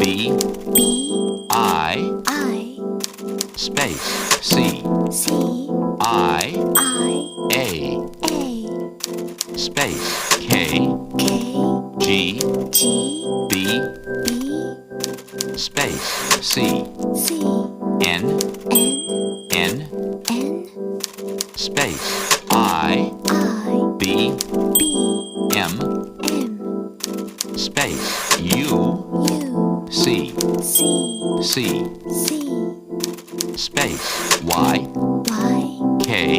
B, B, I, I, space, C, C, I, I, A, A, space, K, K, G, G, B, B, space, C, C, N, N, N, N, space, I, I, B, B, M, M, space, U, U, C, C, C, C, space, Y, Y, K,